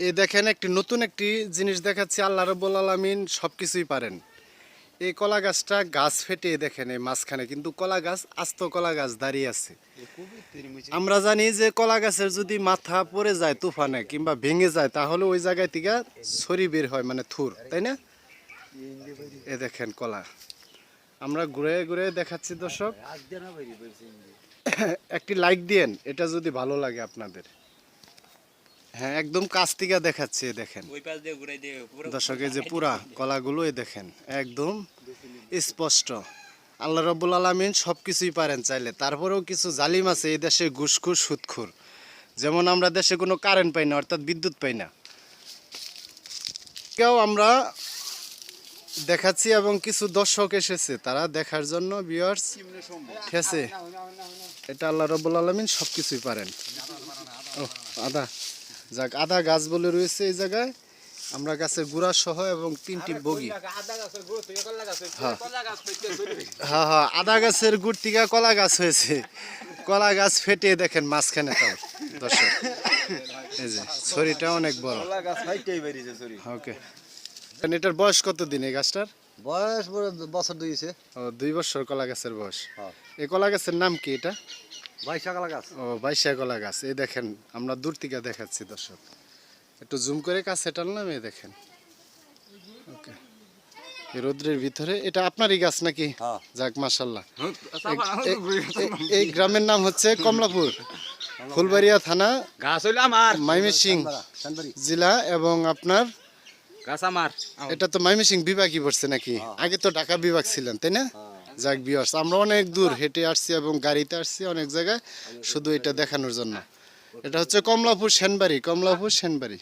এই দেখেন একটি নতুন একটি জিনিস দেখাচ্ছি। আল্লাহ রাব্বুল আলামিন সবকিছুই পারেন। এই কলা গাছটা গাছ ফেটে দেখেন এই মাঝখানে কিন্তু কলা গাছ, আস্ত কলা গাছ দাঁড়িয়ে আছে। আমরা জানি যে কলা গাছের যদি মাথা পড়ে যায় তুফানে কিংবা ভেঙে যায় তাহলে ওই জায়গায় থেকে ছড়ি বের হয়, মানে থুর, তাই না? এ দেখেন কলা, আমরা ঘুরে ঘুরে দেখাচ্ছি দর্শক। একটি লাইক দিয়েন এটা যদি ভালো লাগে আপনাদের। হ্যাঁ, একদম কাছ থেকে দেখাচ্ছি, এ দেখেন দর্শক, এই যে পুরা কলাগুলো এ দেখেন একদম স্পষ্ট। আল্লাহ রাব্বুল আলামিন সবকিছুই পারেন চাইলে, তারপরেও কিছু জালিম আছে এই দেশে ঘুষখোর সুদখোর। যেমন আমরা দেশে কোনো কারেন্ট পাই না, অর্থাৎ বিদ্যুৎ পাই না, কেউ আমরা দেখাচ্ছি এবং কিছু দর্শক এসেছে তারা দেখার জন্য, ভিউয়ার্স, ঠিক আছে? এটা আল্লাহ রাব্বুল আলামিন সবকিছুই পারেন। ও আদা, যাক, আদা গাছ বলে রয়েছে এই জায়গায়। আমরা গাছের গুড়া সহ এবং 3টি বগি, হ্যাঁ হ্যাঁ, আদা গাছের গুড় থেকে কলা গাছ হয়েছে। কলা গাছ ফেটে দেখেন মাঝখানে, তাও দর্শক এই যে ছড়িটা অনেক বড়। ওকে, এটার বয়স কত দিন এই গাছটার? বয়স বছর দুইছে। ও, 2 বছর কলা গাছের বয়স। এই কলা গাছের নাম কি এটা? বাইশা কলা গাছ। ও, বাইশা কলা গাছ। এই দেখেন আমরা দূর থেকে দেখাচ্ছি দর্শক, একটু জুম করে কাছে টানলাম, এই দেখেন। ওকে, এই রোদ্রের ভিতরে এটা আপনারই গাছ নাকি? যাক, মাশাআল্লাহ। এই গ্রামের নাম হচ্ছে কমলাপুর, ফুলবাড়িয়া থানা, গাছ হইলো আমার, ময়মনসিংহ জেলা। এবং আপনার গাছ আমার, এটা তো ময়মনসিংহ বিভাগই পড়ছে নাকি? আগে তো ঢাকা বিভাগ ছিলেন, তাই না? যাক ভিউয়ার্স, আমরা অনেক দূর হেঁটে আসছি এবং গাড়িতে আসছি অনেক জায়গায় শুধু এটা দেখানোর জন্য। এটা হচ্ছে কমলাপুর সেনবাড়ি, কমলাপুর সেনবাড়ি।